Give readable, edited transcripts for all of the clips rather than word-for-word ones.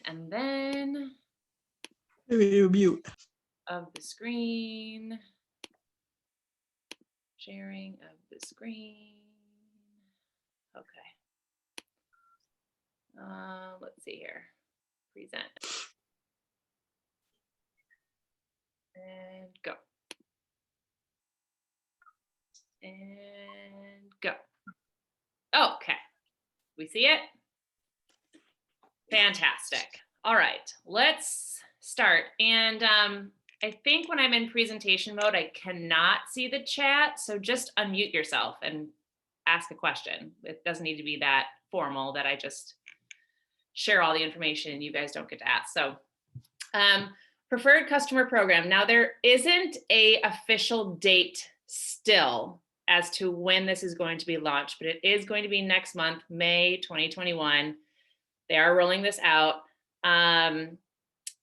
And then You mute. of the screen, sharing of the screen. Okay. Let's see here. Present. And go. And go. Okay. We see it? Fantastic. All right, let's start. And I think when I'm in presentation mode, I cannot see the chat. So just unmute yourself and ask a question. It doesn't need to be that formal that I just share all the information and you guys don't get to ask. So preferred customer program. Now there isn't a official date still as to when this is going to be launched, but it is going to be next month, May 2021. They are rolling this out.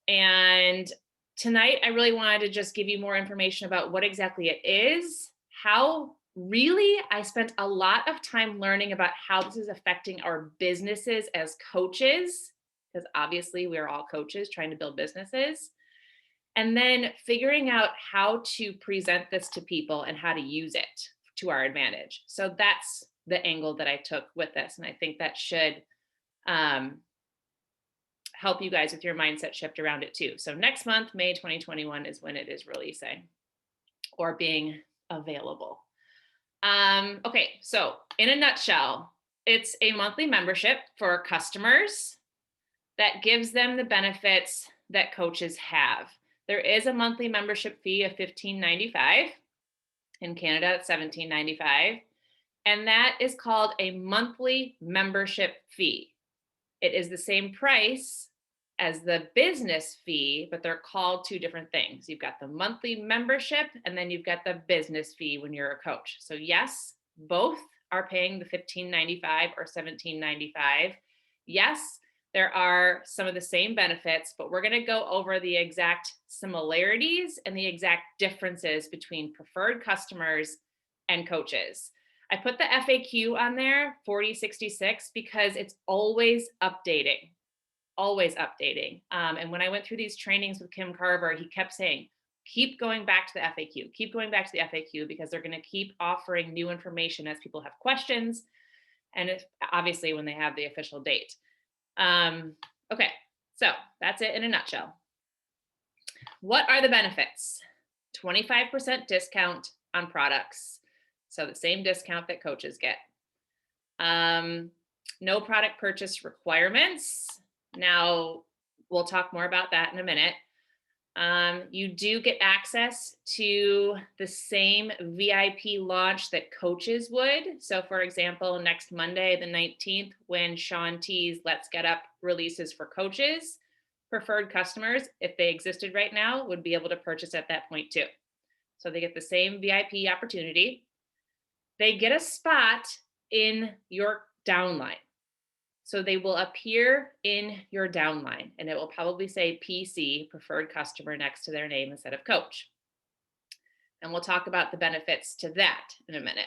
And tonight, I really wanted to just give you more information about what exactly it is, how really I spent a lot of time learning about how this is affecting our businesses as coaches, because obviously we're all coaches trying to build businesses. And then figuring out how to present this to people and how to use it to our advantage. So that's the angle that I took with this. And I think that should help you guys with your mindset shift around it too. So next month, May 2021 is when it is releasing or being available. Okay, so in a nutshell, it's a monthly membership for customers that gives them the benefits that coaches have. There is a monthly membership fee of $15.95. In Canada, it's $17.95. And that is called a monthly membership fee. It is the same price as the business fee, but they're called two different things. You've got the monthly membership, and then you've got the business fee when you're a coach. So yes, both are paying the $15.95 or $17.95. Yes, there are some of the same benefits, but we're going to go over the exact similarities and the exact differences between preferred customers and coaches. I put the FAQ on there, 4066, because it's always updating, always updating. And when I went through these trainings with Kim Carver, he kept saying, keep going back to the FAQ, keep going back to the FAQ, because they're going to keep offering new information as people have questions. And obviously when they have the official date. Okay, so that's it in a nutshell. What are the benefits? 25% discount on products. So the same discount that coaches get. No product purchase requirements. Now, we'll talk more about that in a minute. You do get access to the same VIP launch that coaches would. So for example, next Monday, the 19th, when Shaun T's Let's Get Up releases for coaches, preferred customers, if they existed right now, would be able to purchase at that point too. So they get the same VIP opportunity. They get a spot in your downline. So they will appear in your downline, and it will probably say PC, preferred customer, next to their name instead of coach. And we'll talk about the benefits to that in a minute.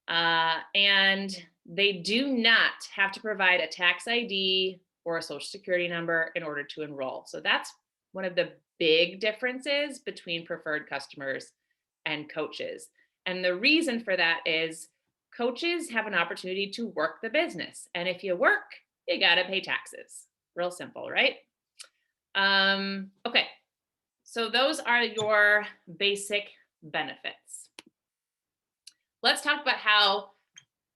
And they do not have to provide a tax ID or a social security number in order to enroll. So that's one of the big differences between preferred customers and coaches. And the reason for that is coaches have an opportunity to work the business. And if you work, you got to pay taxes. Real simple, right? Okay, so those are your basic benefits. Let's talk about how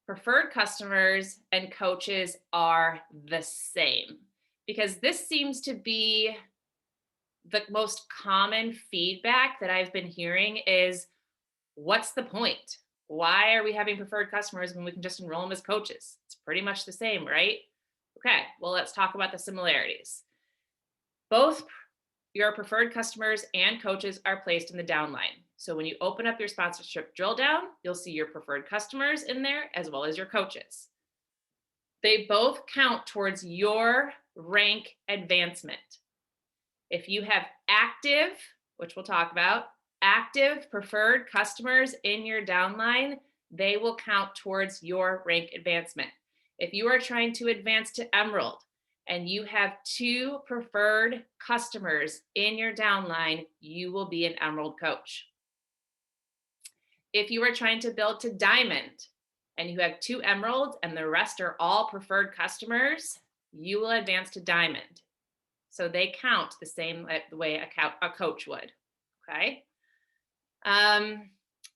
preferred customers and coaches are the same, because this seems to be the most common feedback that I've been hearing is, what's the point? Why are we having preferred customers when we can just enroll them as coaches? It's pretty much the same, right? Okay, well, let's talk about the similarities. Both your preferred customers and coaches are placed in the downline. So when you open up your sponsorship drill down, you'll see your preferred customers in there as well as your coaches. They both count towards your rank advancement. If you have active, which we'll talk about, active preferred customers in your downline, they will count towards your rank advancement. If you are trying to advance to Emerald and you have 2 preferred customers in your downline, you will be an Emerald coach. If you are trying to build to Diamond and you have 2 Emeralds and the rest are all preferred customers, you will advance to Diamond. So they count the same way a coach would, okay?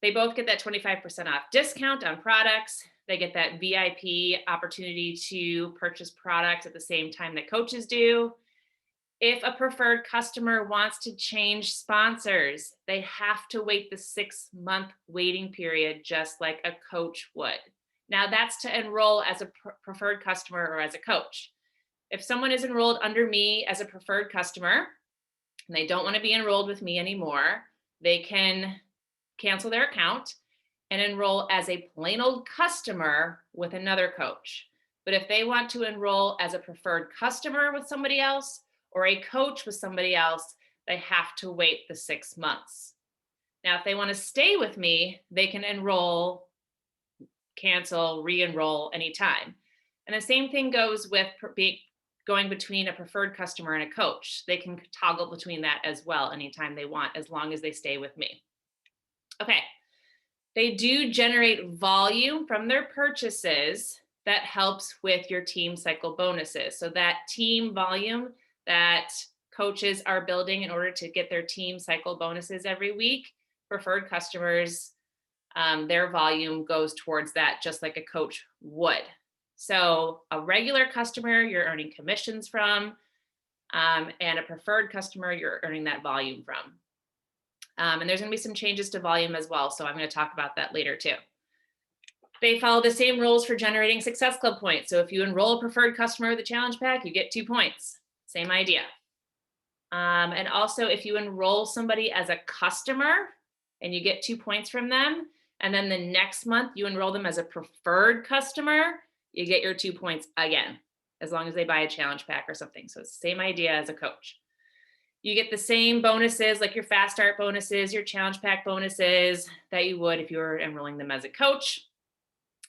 They both get that 25% off discount on products. They get that VIP opportunity to purchase products at the same time that coaches do. If a preferred customer wants to change sponsors, they have to wait the 6-month waiting period, just like a coach would. Now that's to enroll as a preferred customer or as a coach. If someone is enrolled under me as a preferred customer and they don't want to be enrolled with me anymore, they can cancel their account and enroll as a plain old customer with another coach. But if they want to enroll as a preferred customer with somebody else or a coach with somebody else, they have to wait the 6 months. Now, if they want to stay with me, they can enroll, cancel, re-enroll anytime. And the same thing goes with going between a preferred customer and a coach. They can toggle between that as well anytime they want, as long as they stay with me. Okay, they do generate volume from their purchases that helps with your team cycle bonuses. So that team volume that coaches are building in order to get their team cycle bonuses every week, preferred customers, their volume goes towards that just like a coach would. So a regular customer, you're earning commissions from, and a preferred customer, you're earning that volume from. And there's going to be some changes to volume as well. So I'm going to talk about that later too. They follow the same rules for generating Success Club points. So if you enroll a preferred customer with a challenge pack, you get 2 points. Same idea. And also if you enroll somebody as a customer and you get 2 points from them, and then the next month you enroll them as a preferred customer, you get your 2 points again, as long as they buy a challenge pack or something. So it's the same idea as a coach. You get the same bonuses like your fast start bonuses, your challenge pack bonuses that you would if you were enrolling them as a coach.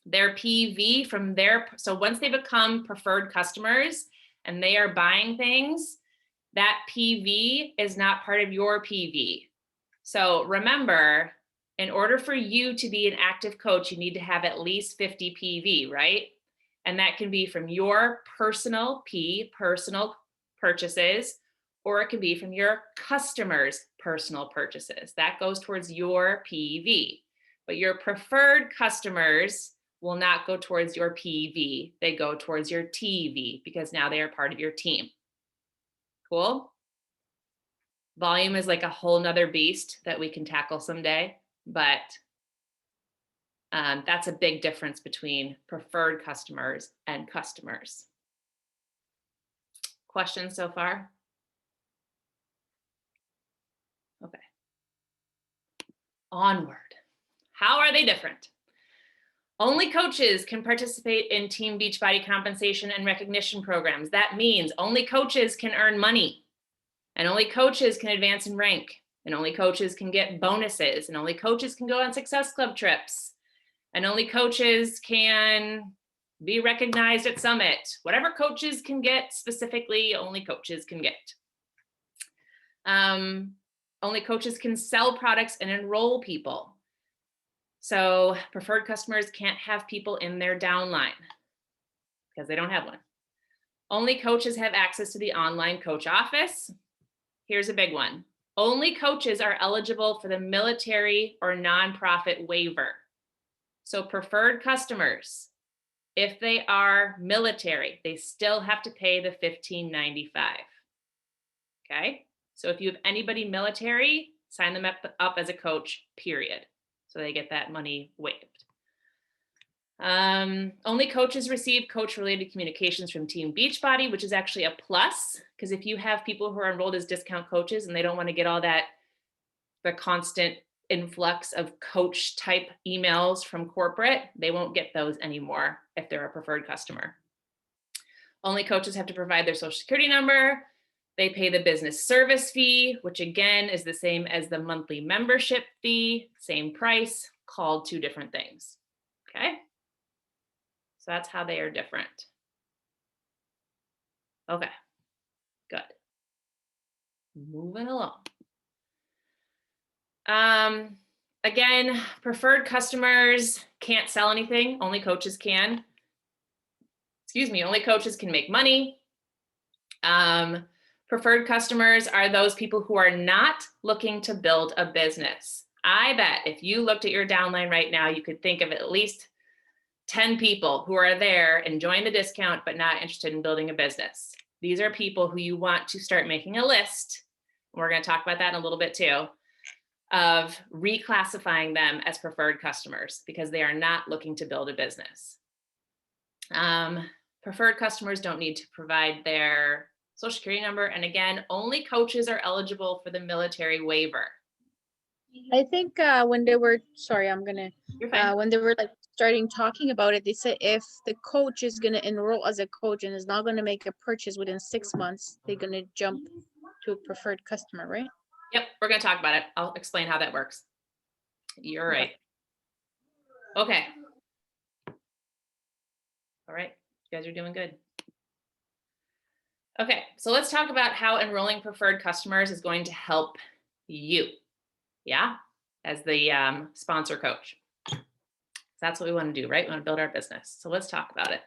Their PV from so once they become preferred customers and they are buying things, that PV is not part of your PV. So remember, in order for you to be an active coach, you need to have at least 50 PV, right? And that can be from your personal purchases, or it can be from your customers' personal purchases. That goes towards your PV. But your preferred customers will not go towards your PV. They go towards your TV because now they are part of your team. Cool? Volume is like a whole nother beast that we can tackle someday, but that's a big difference between preferred customers and customers. Questions so far? Okay. Onward. How are they different? Only coaches can participate in Team Beachbody compensation and recognition programs. That means only coaches can earn money, and only coaches can advance in rank, and only coaches can get bonuses, and only coaches can go on Success Club trips, and only coaches can be recognized at Summit. Whatever coaches can get specifically, only coaches can get. Only coaches can sell products and enroll people. So preferred customers can't have people in their downline because they don't have one. Only coaches have access to the online coach office. Here's a big one. Only coaches are eligible for the military or nonprofit waiver. So preferred customers, if they are military, they still have to pay the $15.95. Okay? So if you have anybody military, sign them up as a coach, period. So they get that money waived. Only coaches receive coach-related communications from Team Beachbody, which is actually a plus, because if you have people who are enrolled as discount coaches and they don't want to get all that, the constant influx of coach type emails from corporate, they won't get those anymore if they're a preferred customer. Only coaches have to provide their social security number. They pay the business service fee, which again is the same as the monthly membership fee, same price, called 2 different things. Okay? So that's how they are different. Okay, good. Moving along. Again, preferred customers can't sell anything. Only coaches can. Excuse me, only coaches can make money. Preferred customers are those people who are not looking to build a business. I bet if you looked at your downline right now, you could think of at least 10 people who are there enjoying the discount, but not interested in building a business. These are people who you want to start making a list. We're going to talk about that in a little bit too, of reclassifying them as preferred customers because they are not looking to build a business. Preferred customers don't need to provide their social security number. And again, only coaches are eligible for the military waiver. I think when they were, sorry, You're fine. when they were like starting talking about it, they said if the coach is gonna enroll as a coach and is not gonna make a purchase within 6 months, they're gonna jump to a preferred customer, right? Yep, we're going to talk about it. I'll explain how that works. You're right. Okay. All right, you guys are doing good. Okay, so let's talk about how enrolling preferred customers is going to help you, yeah, as the sponsor coach. That's what we want to do, right? We want to build our business. So let's talk about it.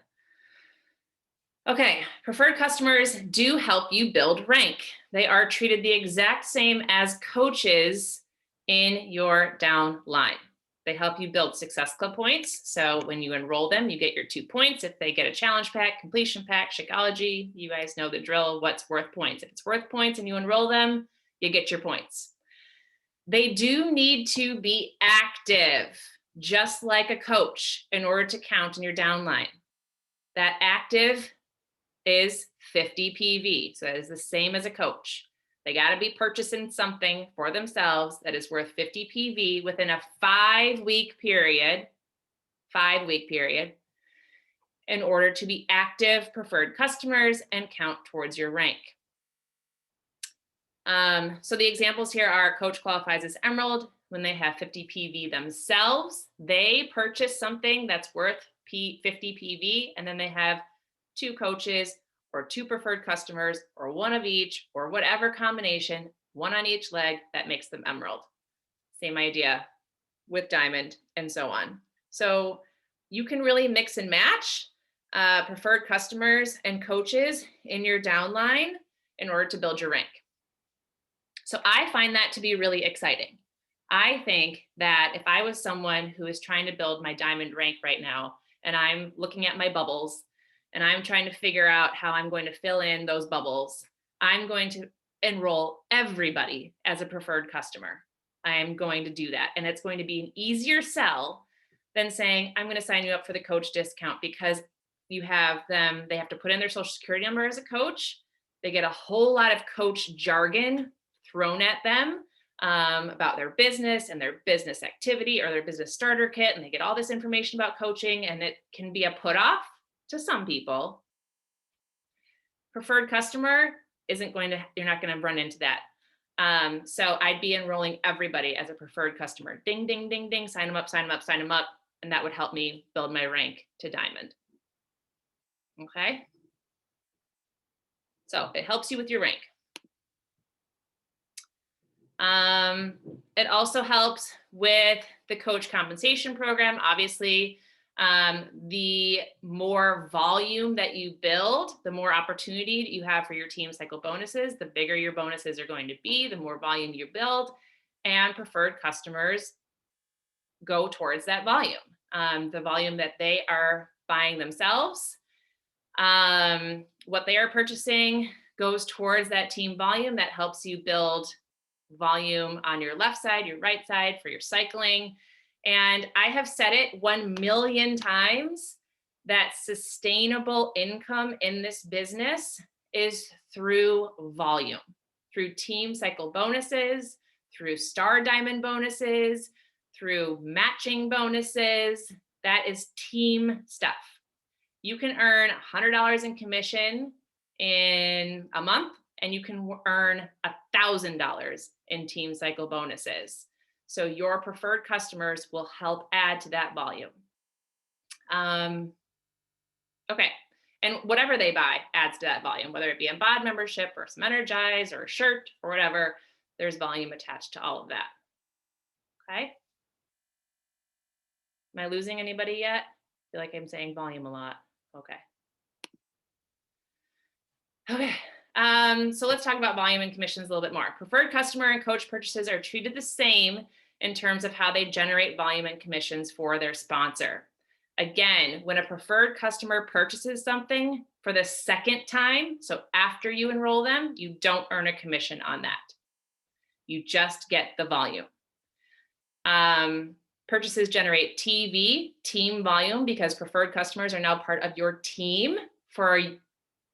Okay, preferred customers do help you build rank. They are treated the exact same as coaches in your downline. They help you build Success Club points. So when you enroll them, you get your 2 points. If they get a challenge pack, completion pack, Shakeology, you guys know the drill, what's worth points. If it's worth points and you enroll them, you get your points. They do need to be active, just like a coach, in order to count in your downline. That active is 50 PV. So that is the same as a coach. They got to be purchasing something for themselves that is worth 50 PV within a 5-week period, in order to be active preferred customers and count towards your rank. So the examples here are coach qualifies as Emerald when they have 50 PV themselves. They purchase something that's worth 50 PV, and then they have 2 coaches or 2 preferred customers or 1 of each or whatever combination, 1 on each leg that makes them Emerald. Same idea with Diamond and so on. So you can really mix and match preferred customers and coaches in your downline in order to build your rank. So I find that to be really exciting. I think that if I was someone who is trying to build my Diamond rank right now, and I'm looking at my bubbles, and I'm trying to figure out how I'm going to fill in those bubbles, I'm going to enroll everybody as a preferred customer. I am going to do that. And it's going to be an easier sell than saying, I'm going to sign you up for the coach discount, because you have them, they have to put in their social security number as a coach. They get a whole lot of coach jargon thrown at them about their business and their business activity or their business starter kit. And they get all this information about coaching, and it can be a put off to some people. Preferred customer isn't going to, you're not going to run into that. So I'd be enrolling everybody as a preferred customer. Ding, ding, ding, ding, sign them up, sign them up, sign them up. And that would help me build my rank to Diamond. Okay. So it helps you with your rank. It also helps with the coach compensation program. Obviously, the more volume that you build, the more opportunity you have for your team cycle bonuses. The bigger your bonuses are going to be, the more volume you build, and preferred customers go towards that volume, the volume that they are buying themselves. What they are purchasing goes towards that team volume that helps you build volume on your left side, your right side for your cycling. And I have said it 1 million times that sustainable income in this business is through volume, through team cycle bonuses, through star diamond bonuses, through matching bonuses. That is team stuff. You can earn $100 in commission in a month, and you can earn $1,000 in team cycle bonuses. So your preferred customers will help add to that volume. Okay, And whatever they buy adds to that volume, whether it be a bod membership or some Energize or a shirt or whatever, there's volume attached to all of that. Okay. Am I losing anybody yet? I feel like I'm saying volume a lot. Okay. Okay. So let's talk about volume and commissions a little bit more. Preferred customer and coach purchases are treated the same in terms of how they generate volume and commissions for their sponsor. Again, when a preferred customer purchases something for the second time, so after you enroll them, you don't earn a commission on that. You just get the volume. Purchases generate team volume, because preferred customers are now part of your team for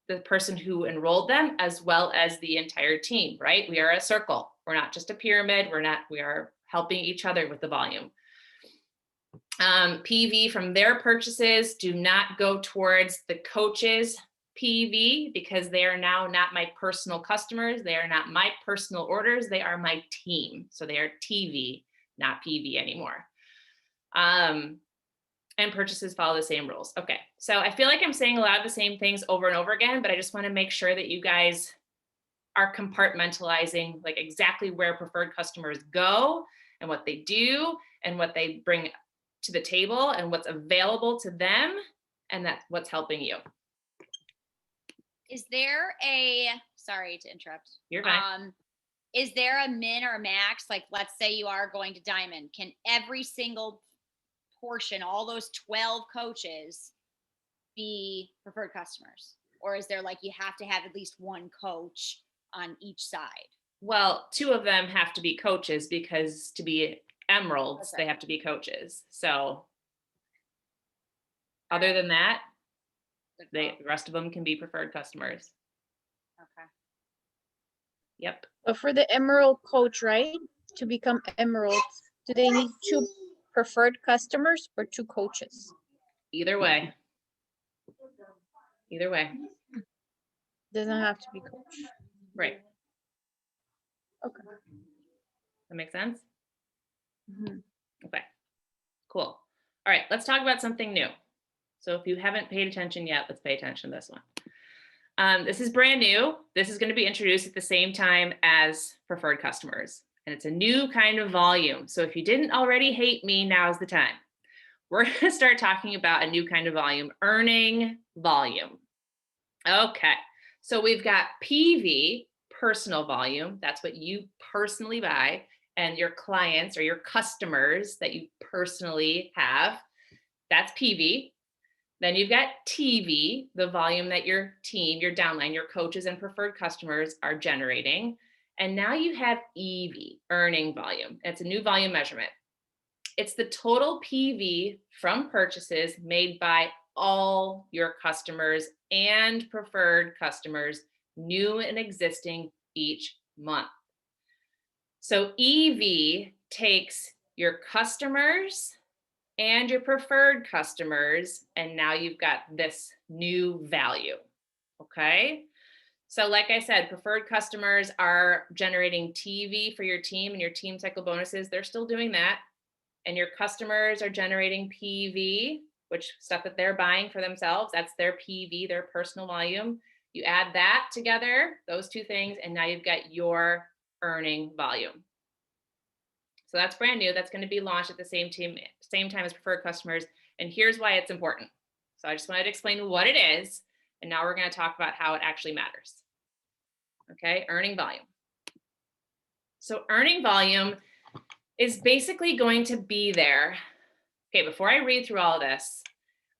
the person who enrolled them, as well as the entire team, right? We are a circle. We're not just a pyramid. We are helping each other with the volume. PV from their purchases do not go towards the coach's PV, because they are now not my personal customers. They are not my personal orders. They are my team. So they are TV, not PV anymore. And purchases follow the same rules. Okay, so I feel like I'm saying a lot of the same things over and over again, but I just want to make sure that you guys are compartmentalizing like exactly where preferred customers go and what they do and what they bring to the table and what's available to them, and that's what's helping you. Is there sorry to interrupt. You're fine. Is there a min or a max? Like, let's say you are going to Diamond. Can every single portion, all those 12 coaches, be preferred customers? Or is there like, you have to have at least one coach on each side? Well, 2 of them have to be coaches, because to be Emeralds, Okay. they have to be coaches. So other than that, the rest of them can be preferred customers. Okay. Yep. But for the Emerald coach, right, to become Emerald, do they need 2 preferred customers or 2 coaches? Either way. Either way. Doesn't have to be coach. Right. Okay. That makes sense? Mhm. Okay. Cool. All right, let's talk about something new. So if you haven't paid attention yet, let's pay attention to this one. This is brand new. This is going to be introduced at the same time as preferred customers. And it's a new kind of volume. So if you didn't already hate me, now's the time. We're going to start talking about a new kind of volume, earning volume. Okay. So we've got PV, personal volume. That's what you personally buy, and your clients or your customers that you personally have. That's PV. Then you've got TV, the volume that your team, your downline, your coaches and preferred customers are generating. And now you have EV, earning volume. It's a new volume measurement. It's the total PV from purchases made by all your customers and preferred customers, new and existing, each month. So EV takes your customers and your preferred customers, and now you've got this new value. Okay. So like I said, preferred customers are generating TV for your team and your team cycle bonuses. They're still doing that. And your customers are generating PV, which stuff that they're buying for themselves. That's their PV, their personal volume. You add that together, those 2 things, and now you've got your earning volume. So that's brand new. That's going to be launched at the same time as preferred customers. And here's why it's important. So I just wanted to explain what it is. And now we're going to talk about how it actually matters. Okay, earning volume. So earning volume is basically going to be there. Okay, before I read through all of this,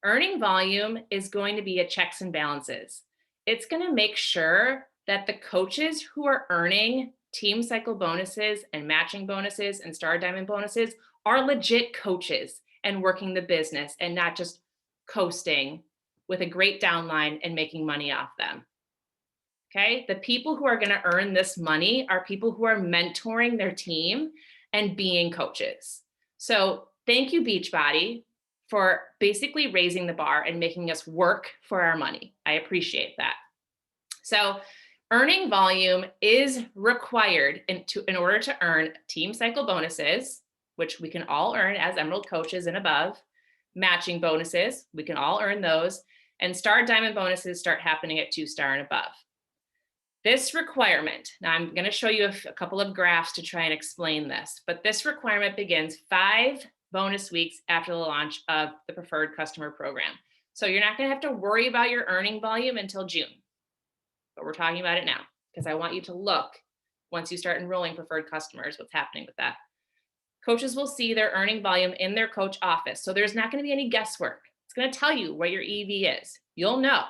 earning volume is going to be a checks and balances. It's going to make sure that the coaches who are earning team cycle bonuses and matching bonuses and star diamond bonuses are legit coaches and working the business and not just coasting with a great downline and making money off them. Okay, the people who are going to earn this money are people who are mentoring their team and being coaches. So thank you, Beachbody, for basically raising the bar and making us work for our money. I appreciate that. So earning volume is required in order to earn team cycle bonuses, which we can all earn as Emerald coaches and above, matching bonuses, we can all earn those, And star diamond bonuses start happening at 2-star and above. This requirement, now I'm going to show you a couple of graphs to try and explain this, but this requirement begins 5 bonus weeks after the launch of the preferred customer program. So you're not going to have to worry about your earning volume until June, but we're talking about it now because I want you to look once you start enrolling preferred customers, what's happening with that. Coaches will see their earning volume in their coach office. So there's not going to be any guesswork. It's going to tell you what your EV is. You'll know.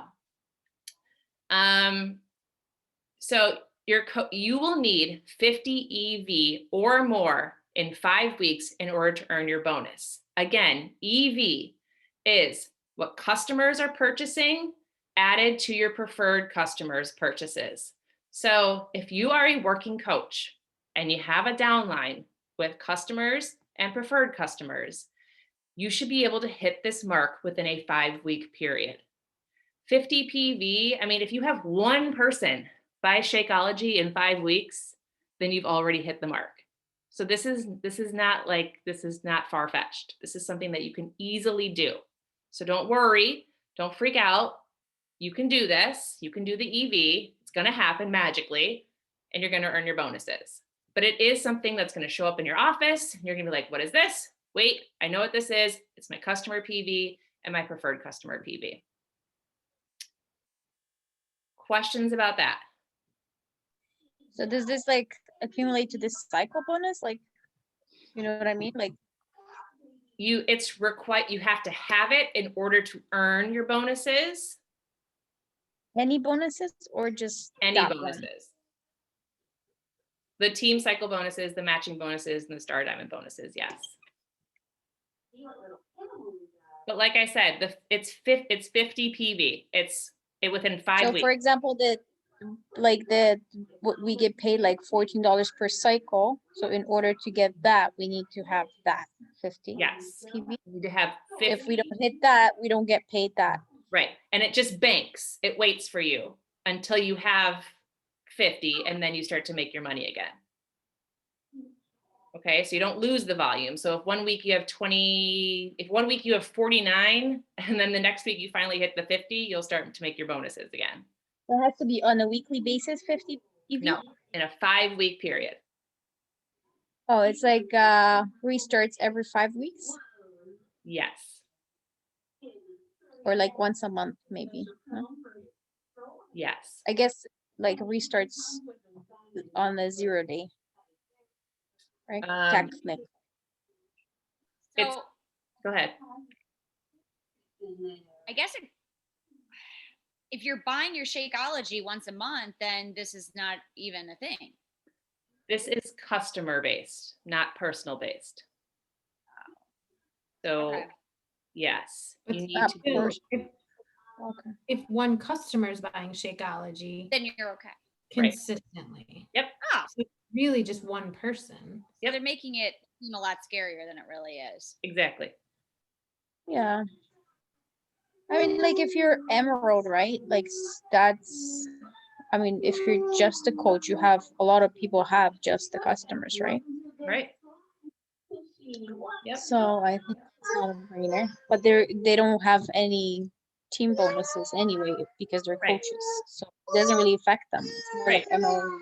So you will need 50 EV or more in 5 weeks in order to earn your bonus. Again, EV is what customers are purchasing added to your preferred customers' purchases. So if you are a working coach and you have a downline with customers and preferred customers, you should be able to hit this mark within a 5-week period. 50 PV, I mean, if you have one person buy Shakeology in 5 weeks, then you've already hit the mark. So this is not far-fetched. This is something that you can easily do. So don't worry, don't freak out. You can do this. You can do the EV. It's going to happen magically, and you're going to earn your bonuses. But it is something that's going to show up in your office. You're going to be like, what is this? Wait, I know what this is. It's my customer PV and my preferred customer PV. Questions about that? So does this like accumulate to this cycle bonus? Like, you know what I mean? Like, It's required. You have to have it in order to earn your bonuses. any bonuses or just Any that one? bonuses. The team cycle bonuses, the matching bonuses, and the star diamond bonuses, yes. But like I said, it's 50 PV. It's within 5 So weeks. for example, what we get paid like $14 per cycle. So in order to get that, we need to have that 50 Yes. PV. You need to have 50. If we don't hit that, we don't get paid that. Right. And it just banks. It waits for you until you have 50, and then you start to make your money again. Okay, so you don't lose the volume. So if 1 week you have 20, if 1 week you have 49, and then the next week you finally hit the 50, you'll start to make your bonuses again. It has to be on a weekly basis, 50 PV? No, in a 5-week period. Oh, it's like restarts every 5 weeks Yes. or like once a month, maybe. Huh? Yes. I guess like restarts on the 0 day. Right? Technically. It's- So Go ahead. I guess if you're buying your Shakeology once a month, then this is not even a thing. This is customer based, not personal based. So Okay. yes, It's you need not to do. personal. Okay. If one customer is buying Shakeology Then you're okay. Right. consistently, Oh, so really just one person. yeah, they're making it seem a lot scarier than it really is. Exactly. Yeah. I mean, like if you're Emerald, right? Like that's, I mean, if you're just a coach, you have a lot of people have just the customers, right? Right. Yep. So I think it's not a brainer, but they don't have any team bonuses anyway because they're Right. coaches, so it doesn't really affect them. It's more like Right. Emerald.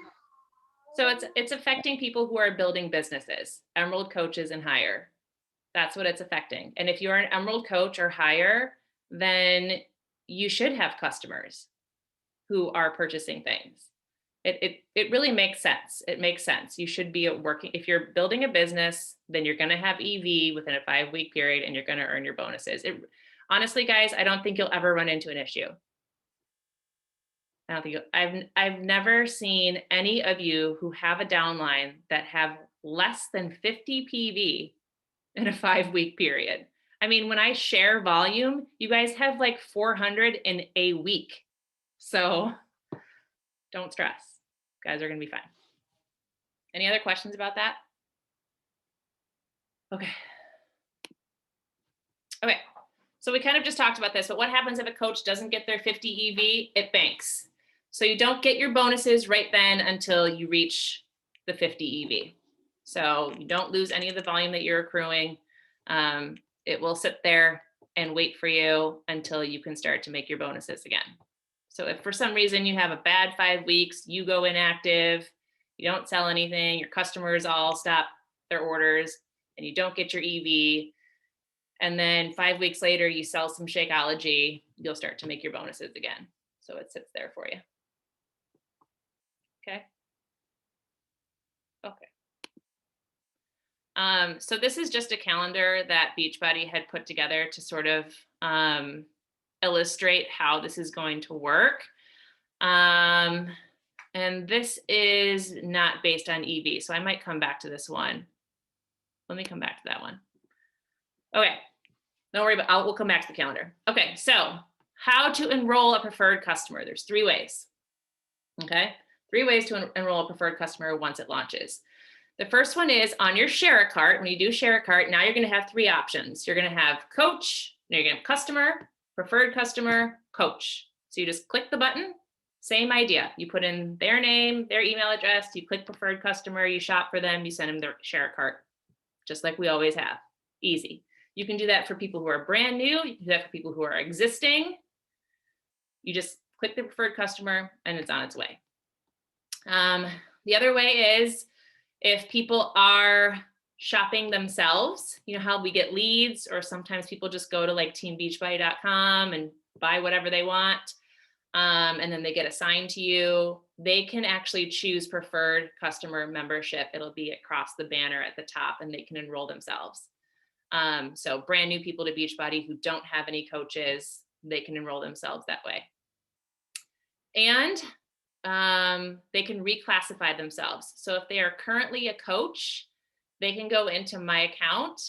So it's affecting people who are building businesses, Emerald coaches and higher. That's what it's affecting. And if you're an Emerald coach or higher, then you should have customers who are purchasing things. It really makes sense. It makes sense. You should be working. If you're building a business, then you're going to have EV within a 5-week period, and you're going to earn your bonuses. Honestly, guys, I don't think you'll ever run into an issue. I don't think I've never seen any of you who have a downline that have less than 50 PV in a 5-week period. I mean, when I share volume, you guys have like 400 in a week. So don't stress. You guys are going to be fine. Any other questions about that? Okay. Okay. So we kind of just talked about this, but what happens if a coach doesn't get their 50 EV? It banks. So you don't get your bonuses right then until you reach the 50 EV. So you don't lose any of the volume that you're accruing. It will sit there and wait for you until you can start to make your bonuses again. So if for some reason you have a bad 5 weeks, you go inactive, you don't sell anything, your customers all stop their orders, and you don't get your EV, and then 5 weeks later you sell some Shakeology, you'll start to make your bonuses again. So it sits there for you. Okay. Okay. So this is just a calendar that Beachbody had put together to sort of illustrate how this is going to work. And this is not based on EV, so I might come back to this one. Let me come back to that one. Okay, don't worry about, we'll come back to the calendar. Okay, so how to enroll a preferred customer. There's 3 ways, okay? 3 ways to enroll a preferred customer once it launches. The first one is on your Share a Cart. When you do Share a Cart, now you're gonna have 3 options. You're gonna have coach, you're gonna have customer, preferred customer, coach. So you just click the button, same idea. You put in their name, their email address, you click preferred customer, you shop for them, you send them their Share a Cart, just like we always have. Easy. You can do that for people who are brand new. You can do that for people who are existing. You just click the preferred customer and it's on its way. The other way is if people are shopping themselves, you know how we get leads, or sometimes people just go to like teambeachbody.com and buy whatever they want. And then they get assigned to you. They can actually choose preferred customer membership. It'll be across the banner at the top and they can enroll themselves. So brand new people to Beachbody who don't have any coaches, they can enroll themselves that way. And they can reclassify themselves. So if they are currently a coach, they can go into My Account.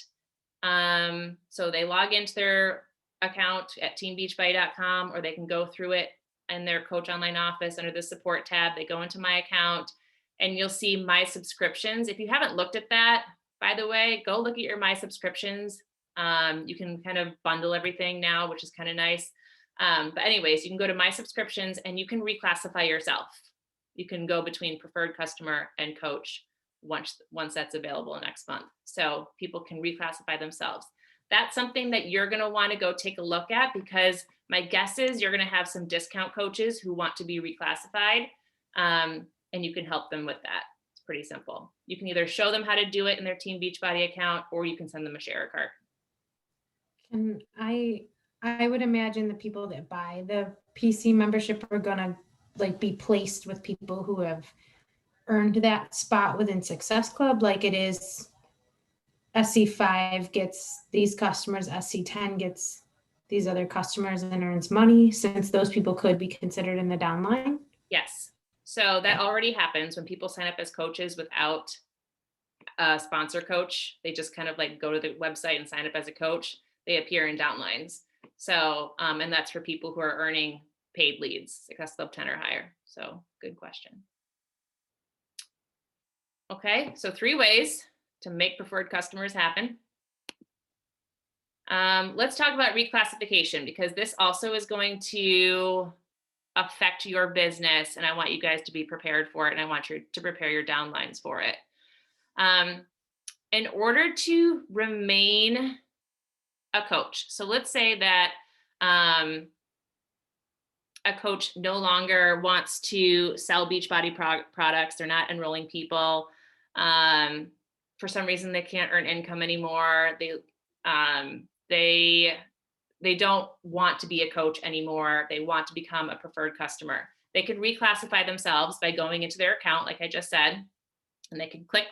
So they log into their account at teambeachbody.com, or they can go through it in their Coach Online Office under the support tab. They go into My Account and you'll see My Subscriptions. If you haven't looked at that, by the way, go look at your My Subscriptions. You can kind of bundle everything now, which is kind of nice. But anyways, you can go to My Subscriptions and you can reclassify yourself. You can go between preferred customer and coach once that's available next month. So people can reclassify themselves. That's something that you're going to want to go take a look at, because my guess is you're going to have some discount coaches who want to be reclassified, and you can help them with that. It's pretty simple. You can either show them how to do it in their Team Beachbody account, or you can send them a Share a Cart. And I would imagine the people that buy the PC membership are gonna like be placed with people who have earned that spot within Success Club, like it is SC5 gets these customers, SC10 gets these other customers and earns money, since those people could be considered in the downline. Yes. So that already happens when people sign up as coaches without a sponsor coach. They just kind of like go to the website and sign up as a coach. They appear in downlines. So, and that's for people who are earning paid leads, Success Club 10 or higher. So good question. Okay, so 3 ways to make preferred customers happen. Let's talk about reclassification, because this also is going to affect your business, and I want you guys to be prepared for it, and I want you to prepare your downlines for it. In order to remain a coach, so let's say that a coach no longer wants to sell Beachbody products, they're not enrolling people, for some reason they can't earn income anymore, they don't want to be a coach anymore, they want to become a preferred customer. They could reclassify themselves by going into their account, like I just said, and they can click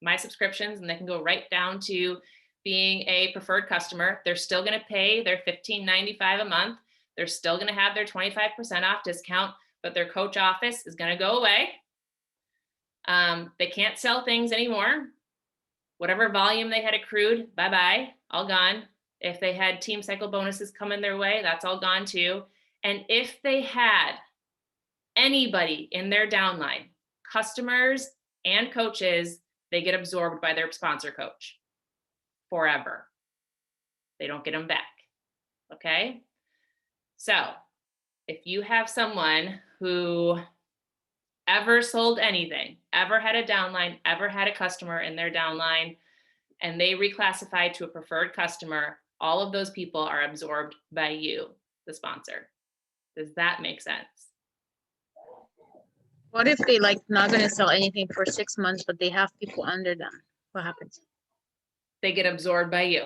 My Subscriptions and they can go right down to being a preferred customer. They're still going to pay their $15.95 a month. They're still going to have their 25% off discount, but their coach office is going to go away. They can't sell things anymore. Whatever volume they had accrued, bye-bye, all gone. If they had team cycle bonuses coming their way, that's all gone too. And if they had anybody in their downline, customers and coaches, they get absorbed by their sponsor coach forever. They don't get them back. Okay? So if you have someone who ever sold anything, ever had a downline, ever had a customer in their downline, and they reclassified to a preferred customer, all of those people are absorbed by you, the sponsor. Does that make sense? What if they like not gonna sell anything for 6 months, but they have people under them? What happens? They get absorbed by you.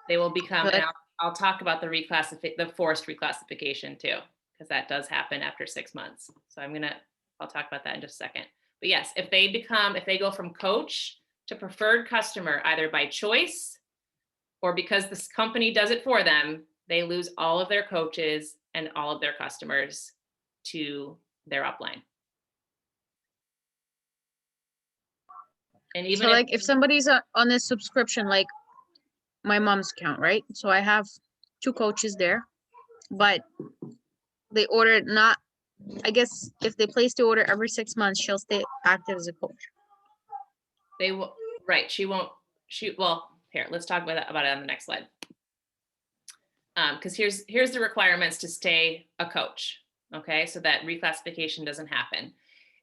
They will become, But- and I'll talk about the forced reclassification too, because that does happen after 6 months. So I'll talk about that in just a second. But yes, if they go from coach to preferred customer, either by choice or because this company does it for them, they lose all of their coaches and all of their customers to their upline. And even So like if somebody's on a subscription, like my mom's account, right? So I have 2 coaches there, but they ordered not, I guess if they place the order every 6 months, she'll stay active as a coach. they will, right, here, let's talk about it on the next slide. Because here's the requirements to stay a coach, okay? So that reclassification doesn't happen.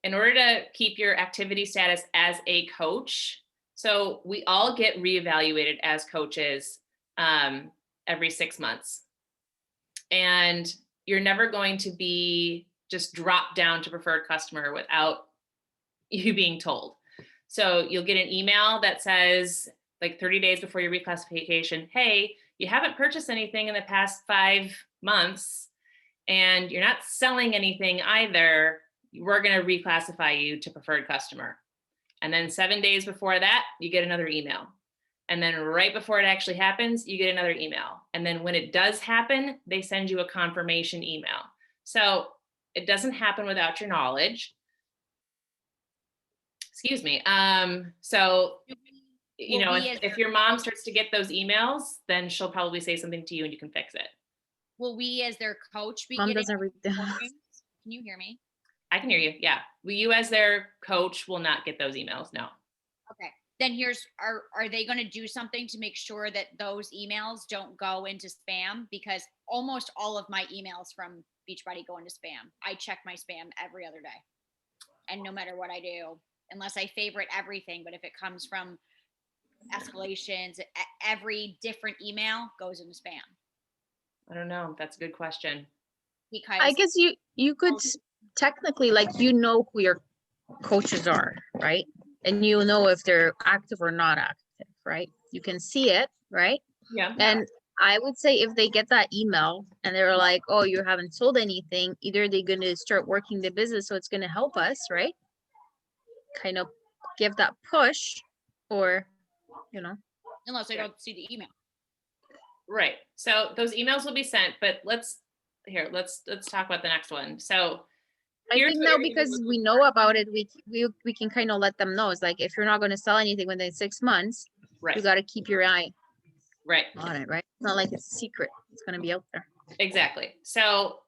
In order to keep your activity status as a coach, so we all get reevaluated as coaches every 6 months. And you're never going to be just dropped down to preferred customer without you being told. So you'll get an email that says, like 30 days before your reclassification, hey, you haven't purchased anything in the past 5 months and you're not selling anything either. We're going to reclassify you to preferred customer. And then 7 days before that, you get another email. And then right before it actually happens, you get another email. And then when it does happen, they send you a confirmation email. So it doesn't happen without your knowledge. Excuse me. So, you know, if your mom starts to get those emails, then she'll probably say something to you and you can fix it. Will we as their coach be Mom getting doesn't read them. warnings? Can you hear me? I can hear you. Yeah. Well, you as their coach will not get those emails. No. Okay. Then are they going to do something to make sure that those emails don't go into spam? Because almost all of my emails from Beachbody go into spam. I check my spam every other day. And no matter what I do, unless I favorite everything, but if it comes from escalations, every different email goes into spam. I don't know. That's a good question. Because I guess you could technically, like, you know who your coaches are, right? And you know if they're active or not active, right? You can see it, right? Yeah. And I would say if they get that email and they're like, oh, you haven't sold anything, either they're going to start working the business, so it's going to help us, right? Kind of give that push, or, you know. unless I don't see the email. Right. So those emails will be sent, but let's talk about the next one. So I here's think what now, you're gonna be because looking we know about it, we can kind of let them know. It's like, if you're not going to sell anything within 6 months, you right. got to keep your eye Right. on it, right? It's not like it's secret. It's going to be out there. Exactly. So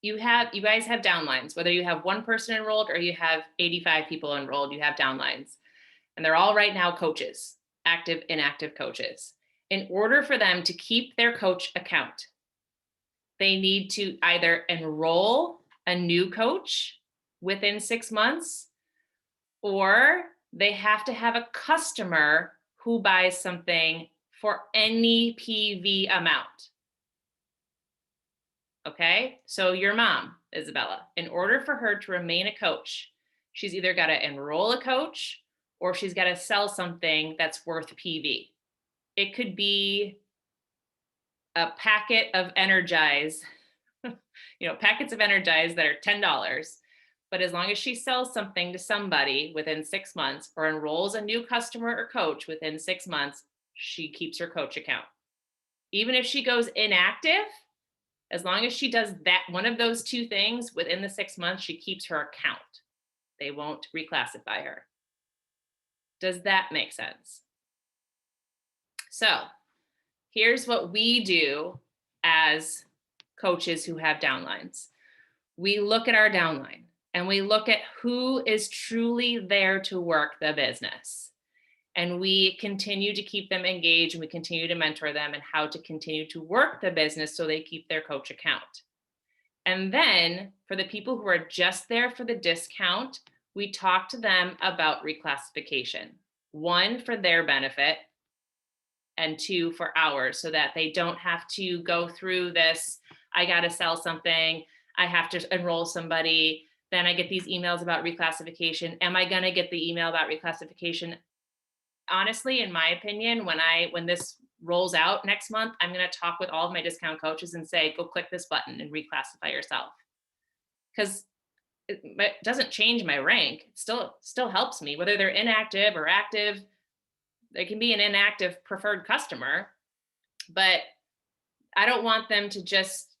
you guys have downlines, whether you have one person enrolled or you have 85 people enrolled, you have downlines. And they're all right now coaches, active, inactive coaches. In order for them to keep their coach account, they need to either enroll a new coach within 6 months, or they have to have a customer who buys something for any PV amount. Okay, so your mom, Isabella, in order for her to remain a coach, she's either got to enroll a coach or she's got to sell something that's worth PV. It could be a packet of Energize, packets of Energize that are $10. But as long as she sells something to somebody within 6 months or enrolls a new customer or coach within 6 months, she keeps her coach account. Even if she goes inactive, as long as she does that, one of those two things within the 6 months, she keeps her account. They won't reclassify her. Does that make sense? So here's what we do as coaches who have downlines. We look at our downline and we look at who is truly there to work the business. And we continue to keep them engaged, and we continue to mentor them and how to continue to work the business so they keep their coach account. And then for the people who are just there for the discount, we talk to them about reclassification. One, for their benefit, and 2 for hours, so that they don't have to go through this, I got to sell something, I have to enroll somebody, then I get these emails about reclassification. Am I going to get the email about reclassification? Honestly, in my opinion, when this rolls out next month, I'm going to talk with all of my discount coaches and say, go click this button and reclassify yourself. Because it doesn't change my rank. It still helps me, whether they're inactive or active. They can be an inactive preferred customer, but I don't want them to just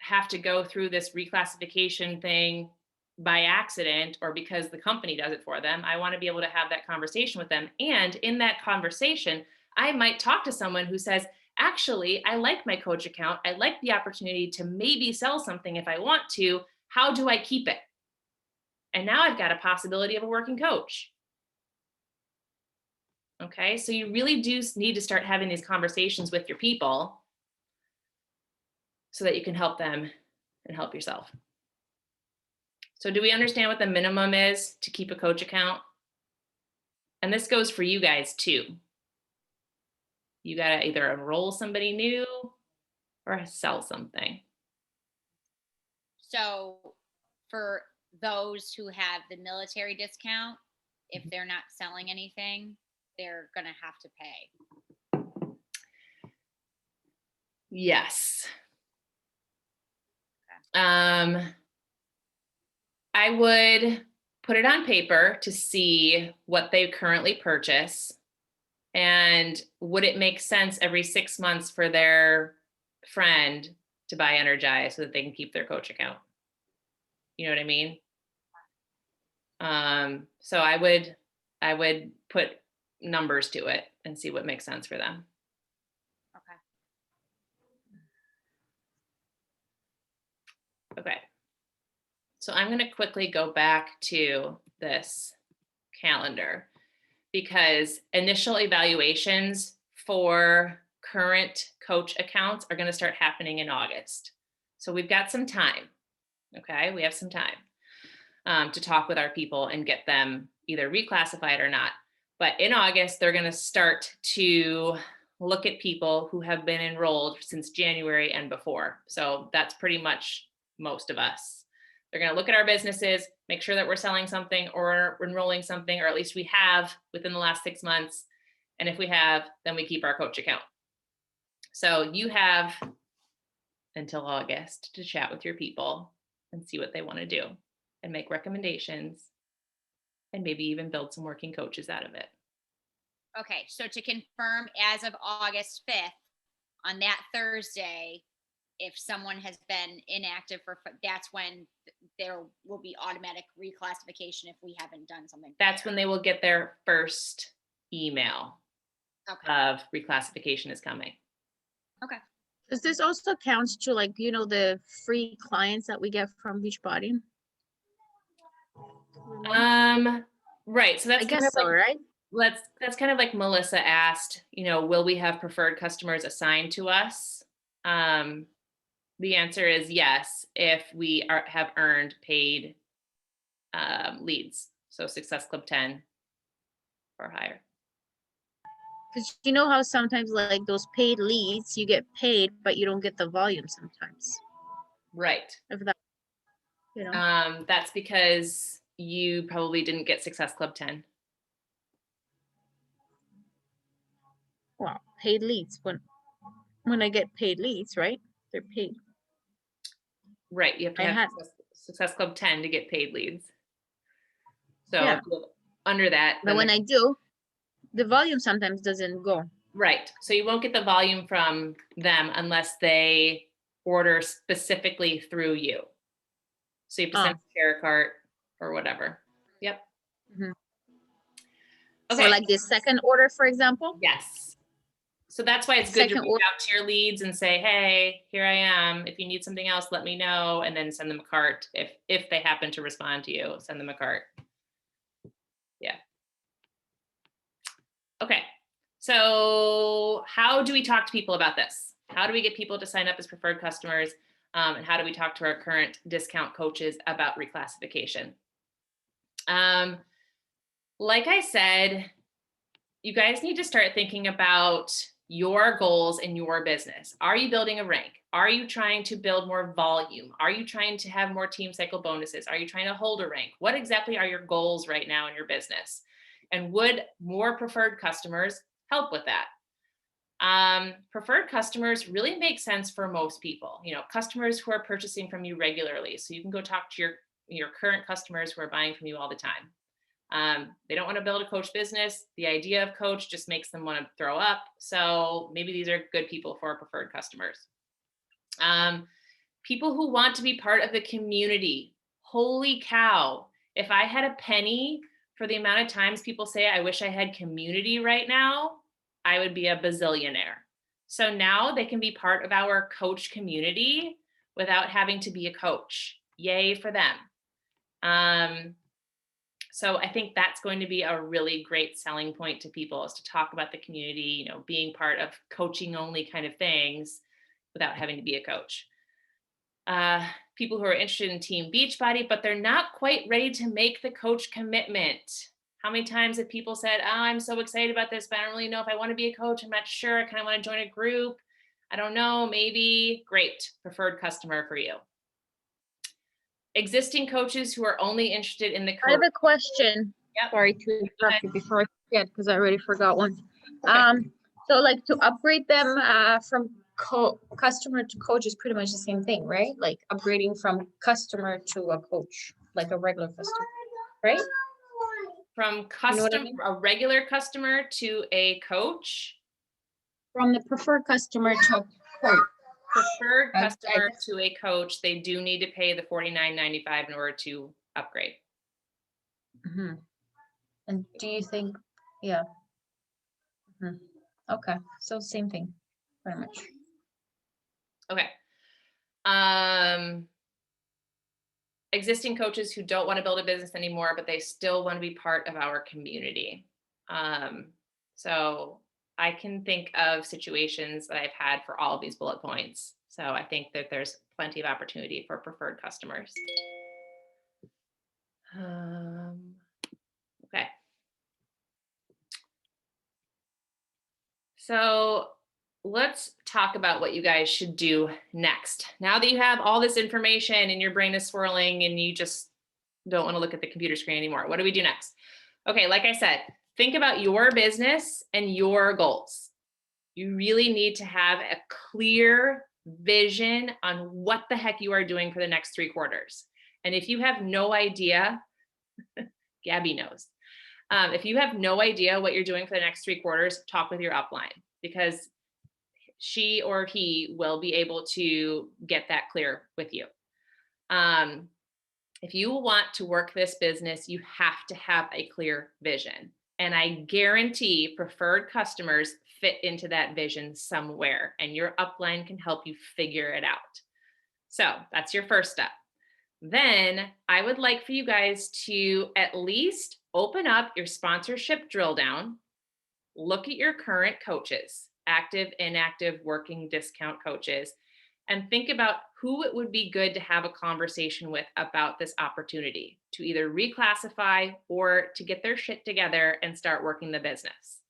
have to go through this reclassification thing by accident or because the company does it for them. I want to be able to have that conversation with them. And in that conversation, I might talk to someone who says, actually, I like my coach account. I like the opportunity to maybe sell something if I want to. How do I keep it? And now I've got a possibility of a working coach. Okay, so you really do need to start having these conversations with your people so that you can help them and help yourself. So do we understand what the minimum is to keep a coach account? And this goes for you guys too. You got to either enroll somebody new or sell something. So for those who have the military discount, if they're not selling anything, they're going to have to pay. Yes. I would put it on paper to see what they currently purchase, and would it make sense every 6 months for their friend to buy Energize so that they can keep their coach account? You know what I mean? So I would put numbers to it and see what makes sense for them. Okay. So I'm going to quickly go back to this calendar because initial evaluations for current coach accounts are going to start happening in August. So we've got some time. Okay. We have some time to talk with our people and get them either reclassified or not. But in August, they're going to start to look at people who have been enrolled since January and before. So that's pretty much most of us. They're going to look at our businesses, make sure that we're selling something or enrolling something, or at least we have within the last 6 months. And if we have, then we keep our coach account. So you have until August to chat with your people and see what they want to do and make recommendations and maybe even build some working coaches out of it. Okay, so to confirm, as of August 5th, on that Thursday, if someone has been inactive that's when there will be automatic reclassification if we haven't done something. That's when they will get their first email of reclassification is coming. Okay. Does this also count to, like, the free clients that we get from Beachbody? Right. So that's I guess so, right? That's kind of like Melissa asked, will we have preferred customers assigned to us? The answer is yes, if we have earned paid leads. So Success Club 10 or higher. Because you know how sometimes, like, those paid leads, you get paid, but you don't get the volume sometimes. Right. If that, that's because you probably didn't get Success Club 10. Well, paid leads, when I get paid leads, right? They're paid. Right. You have to have Success Club 10 to get paid leads. So yeah. Under that. But when I do, the volume sometimes doesn't go. Right. So you won't get the volume from them unless they order specifically through you. So you have to send a share cart or whatever. Yep. Mm-hmm. Okay. So like the second order, for example? Yes. So that's why it's good to reach out to your leads and say, hey, here I am. If you need something else, let me know. And then send them a cart. If they happen to respond to you, send them a cart. Yeah. Okay. So how do we talk to people about this? How do we get people to sign up as preferred customers? And how do we talk to our current discount coaches about reclassification? Like I said, you guys need to start thinking about your goals in your business. Are you building a rank? Are you trying to build more volume? Are you trying to have more team cycle bonuses? Are you trying to hold a rank? What exactly are your goals right now in your business? And would more preferred customers help with that? Preferred customers really make sense for most people, customers who are purchasing from you regularly. So you can go talk to your current customers who are buying from you all the time. They don't want to build a coach business. The idea of coach just makes them want to throw up. So maybe these are good people for preferred customers. People who want to be part of the community. Holy cow. If I had a penny for the amount of times people say, I wish I had community right now, I would be a bazillionaire. So now they can be part of our coach community without having to be a coach. Yay for them. So I think that's going to be a really great selling point to people, is to talk about the community, being part of coaching only kind of things without having to be a coach. People who are interested in Team Beachbody, but they're not quite ready to make the coach commitment. How many times have people said, oh, I'm so excited about this, but I don't really know if I want to be a coach. I'm not sure. I kind of want to join a group. I don't know, maybe. Great, preferred customer for you. Existing coaches who are only interested in the coach. I have a question. Yep. Sorry to interrupt you before I forget, because I already forgot one. Okay. So like to upgrade them from customer to coach is pretty much the same thing, right? Like upgrading from customer to a coach, like a regular customer, right? From You know what I mean? a regular customer to a coach. From the preferred customer to a coach. Preferred I customer guess- to a coach, they do need to pay the $49.95 in order to upgrade. Mhm. And do you think, yeah. Mhm. Okay, so same thing, pretty much. Okay. Existing coaches who don't want to build a business anymore, but they still want to be part of our community. So I can think of situations that I've had for all of these bullet points. So I think that there's plenty of opportunity for preferred customers. Okay. So let's talk about what you guys should do next. Now that you have all this information and your brain is swirling and you just don't want to look at the computer screen anymore, what do we do next? Okay, like I said, think about your business and your goals. You really need to have a clear vision on what the heck you are doing for the next 3 quarters. And if you have no idea, Gabby knows. If you have no idea what you're doing for the next 3 quarters, talk with your upline, because she or he will be able to get that clear with you. If you want to work this business, you have to have a clear vision. And I guarantee preferred customers fit into that vision somewhere, and your upline can help you figure it out. So that's your first step. Then I would like for you guys to at least open up your sponsorship drill down, look at your current coaches, active, inactive, working, discount coaches, and think about who it would be good to have a conversation with about this opportunity to either reclassify or to get their shit together and start working the business.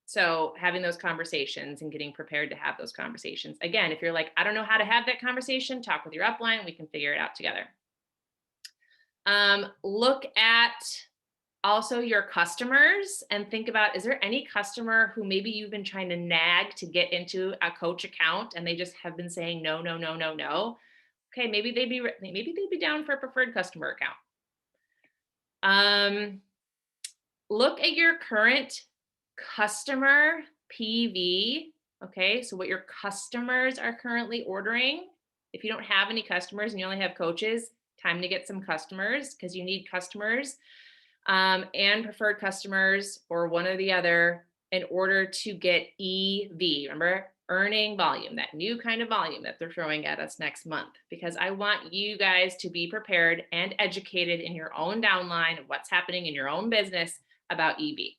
So having those conversations and getting prepared to have those conversations. Again, if you're like, I don't know how to have that conversation, talk with your upline, we can figure it out together. Look at also your customers and think about, is there any customer who maybe you've been trying to nag to get into a coach account and they just have been saying no, no, no, no, no. Okay, maybe they'd be down for a preferred customer account. Look at your current customer PV. Okay, so what your customers are currently ordering. If you don't have any customers and you only have coaches, time to get some customers, because you need customers and preferred customers, or one or the other, in order to get EV. Remember, earning volume, that new kind of volume that they're throwing at us next month, because I want you guys to be prepared and educated in your own downline of what's happening in your own business about EV.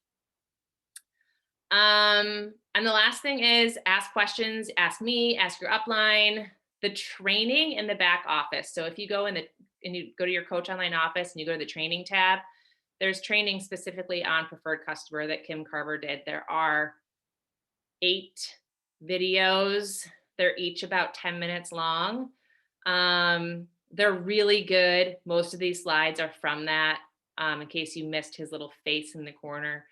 And the last thing is ask questions, ask me, ask your upline. The training in the back office. So if you go and you go to your Coach Online office and you go to the training tab, there's training specifically on preferred customer that Kim Carver did. There are 8 videos. They're each about 10 minutes long. They're really good. Most of these slides are from that, in case you missed his little face in the corner.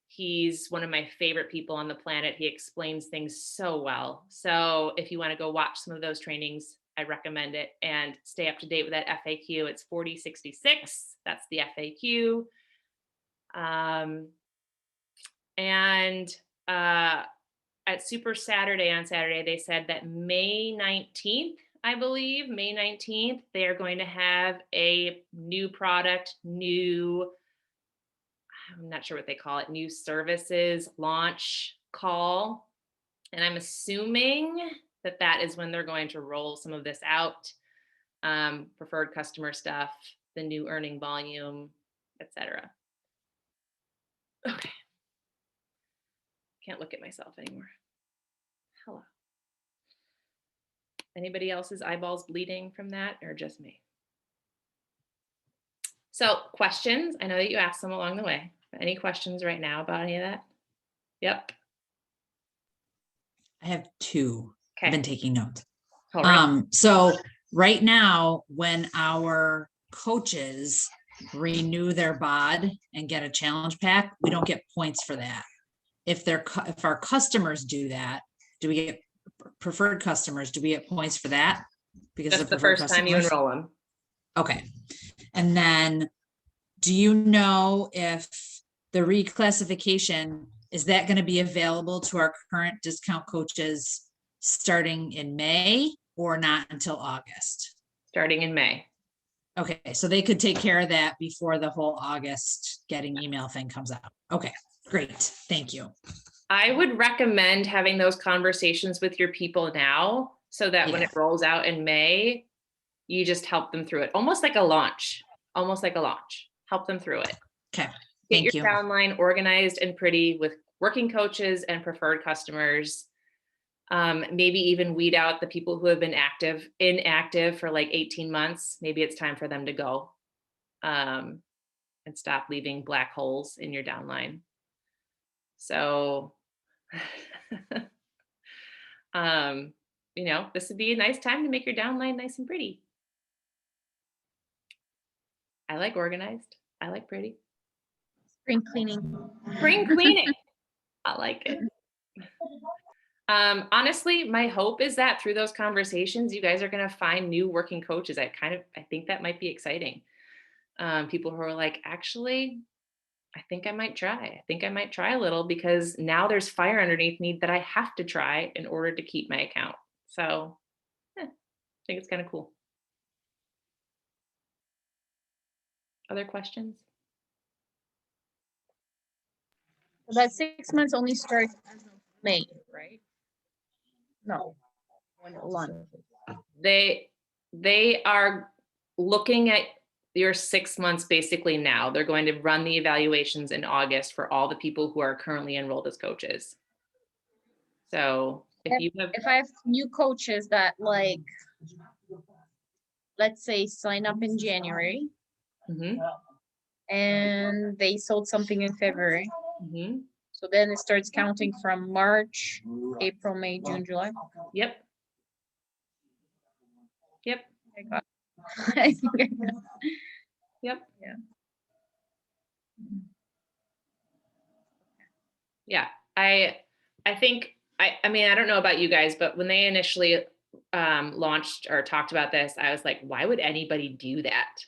He's one of my favorite people on the planet. He explains things so well. So if you want to go watch some of those trainings, I recommend it, and stay up to date with that FAQ. It's 4066. That's the FAQ. At Super Saturday on Saturday, they said that May 19th, I believe, May 19th, they are going to have a new product, I'm not sure what they call it, new services launch call. And I'm assuming that that is when they're going to roll some of this out. Preferred customer stuff, the new earning volume, etc. Okay. Can't look at myself anymore. Hello. Anybody else's eyeballs bleeding from that, or just me? So questions, I know that you asked them along the way. Any questions right now about any of that? Yep. I have 2. I've Okay. been taking notes. All right. So right now, when our coaches renew their bod and get a challenge pack, we don't get points for that. If our customers do that, do we get preferred customers? Do we get points for that? Because That's of the preferred first time you customers? enroll them. Okay. And then, do you know if the reclassification, is that going to be available to our current discount coaches starting in May or not until August? Starting in May. Okay, so they could take care of that before the whole August getting email thing comes out. Okay, great. Thank you. I would recommend having those conversations with your people now, so that when Yeah. it rolls out in May, you just help them through it. Almost like a launch. Help them through it. Okay, Get thank your you. downline organized and pretty with working coaches and preferred customers. Maybe even weed out the people who have been inactive for like 18 months. Maybe it's time for them to go, and stop leaving black holes in your downline. So, this would be a nice time to make your downline nice and pretty. I like organized. I like pretty. Spring cleaning. Spring cleaning. I like it. Honestly, my hope is that through those conversations, you guys are going to find new working coaches. I think that might be exciting. People who are like, actually, I think I might try. I think I might try a little, because now there's fire underneath me that I have to try in order to keep my account. So I think it's kind of cool. Other questions? So that 6 months only starts as of May, right? No. When it launches. They are looking at your 6 months basically now. They're going to run the evaluations in August for all the people who are currently enrolled as coaches. So If I have new coaches that, like, let's say, sign up in January Mhm, and they sold something in February, mhm. so then it starts counting from March, April, May, June, July. Yep. I got- I think I got- Yep. Yeah. Yeah. I think, I mean, I don't know about you guys, but when they initially launched or talked about this, I was like, why would anybody do that?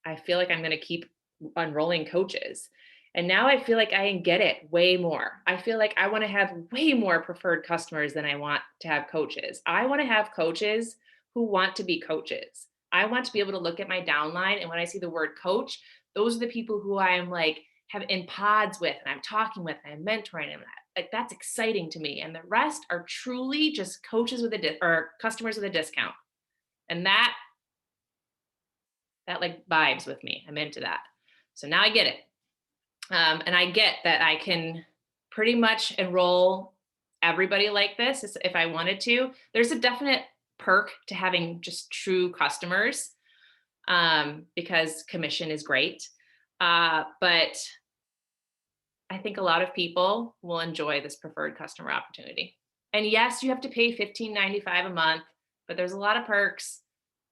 I feel like I'm going to keep enrolling coaches. And now I feel like I can get it way more. I feel like I want to have way more preferred customers than I want to have coaches. I want to have coaches who want to be coaches. I want to be able to look at my downline, and when I see the word coach, those are the people who I am like have in pods with, and I'm talking with, and I'm mentoring them. Like, that's exciting to me. And the rest are truly just coaches with or customers with a discount. And that like vibes with me. I'm into that. So now I get it. And I get that I can pretty much enroll everybody like this if I wanted to. There's a definite perk to having just true customers, because commission is great. But I think a lot of people will enjoy this preferred customer opportunity. And yes, you have to pay $15.95 a month, but there's a lot of perks,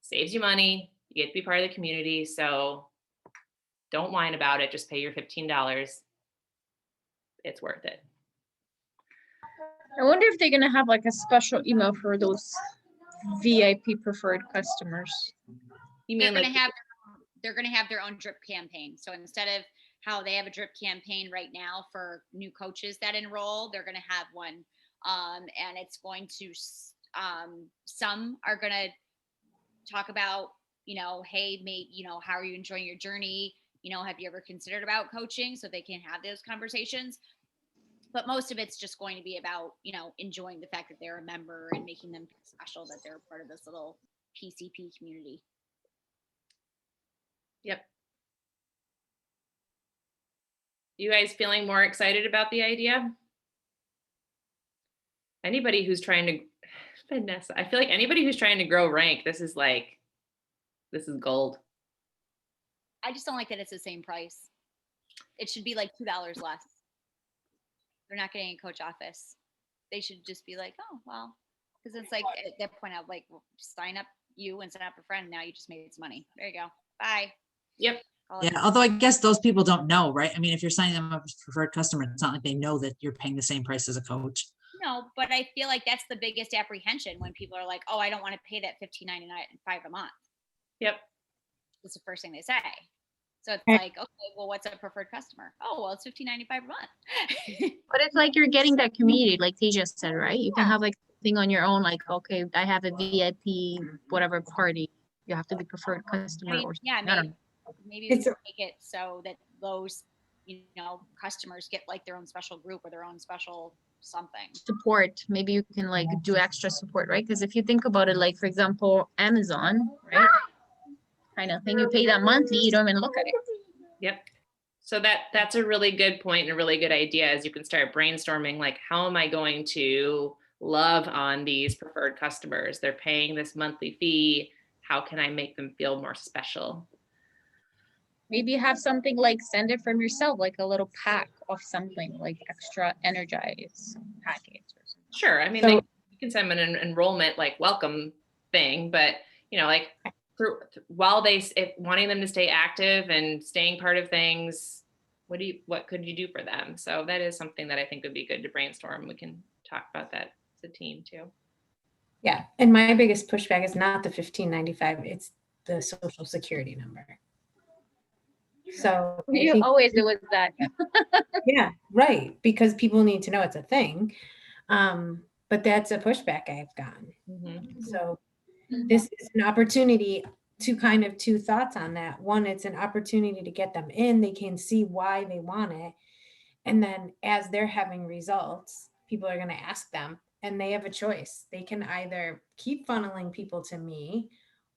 saves you money, you get to be part of the community. So don't whine about it. Just pay your $15. It's worth it. I wonder if they're gonna have like a special email for those VIP preferred customers. You They're mean gonna like, have their own drip campaign. So instead of how they have a drip campaign right now for new coaches that enroll, they're gonna have one. And it's going to some are gonna talk about, hey, mate, how are you enjoying your journey? Have you ever considered about coaching? So they can have those conversations. But most of it's just going to be about, enjoying the fact that they're a member and making them feel special that they're part of this little PCP community. yep. You guys feeling more excited about the idea? Anybody who's trying to, Vanessa, I feel like anybody who's trying to grow rank, this is gold. I just don't like that it's the same price. It should be like $2 less. They're not getting a coach office. They should just be like, oh, well, because it's like at that point, I'll like sign up you and sign up a friend. Now you just made some money. There you go. Bye. Yep. Call it Yeah, although I guess those people don't know, right? I mean, if you're signing them up as preferred customer, it's not like they know that you're paying the same price as a coach. No, but I feel like that's the biggest apprehension when people are like, oh, I don't want to pay that $15.95 a month. Yep. That's the first thing they say. So it's Right. like, okay, well, what's a preferred customer? Oh, well, it's $15.95 a month. But it's like you're getting that community, like they just said, right? You can Yeah. have like thing on your own, like, okay, I have a VIP, whatever party. You have to be preferred I customer mean, or yeah, I don't maybe we It's can make it so that those, customers get like their own special group or their own special something. support. Maybe you can like do extra support, right? Because if you think about it, like for example, Amazon, right? Kind of thing. You pay that monthly, you don't even look at it. Yep. So that's a really good point and a really good idea as you can start brainstorming, like, how am I going to love on these preferred customers? They're paying this monthly fee. How can I make them feel more special? Maybe you have something like send it from yourself, like a little pack of something like extra energize package or something. Sure. I mean, So- you can send them an enrollment like welcome thing, but like while wanting them to stay active and staying part of things, what could you do for them? So that is something that I think would be good to brainstorm. We can talk about that as a team too. Yeah, and my biggest pushback is not the $15.95, it's the social security number. So I You think, always do with that. yeah, right, because people need to know it's a thing. But that's a pushback I've gotten. Mhm. So this is an opportunity to kind of two thoughts on that. One, it's an opportunity to get them in. They can see why they want it. And then as they're having results, people are going to ask them and they have a choice. They can either keep funneling people to me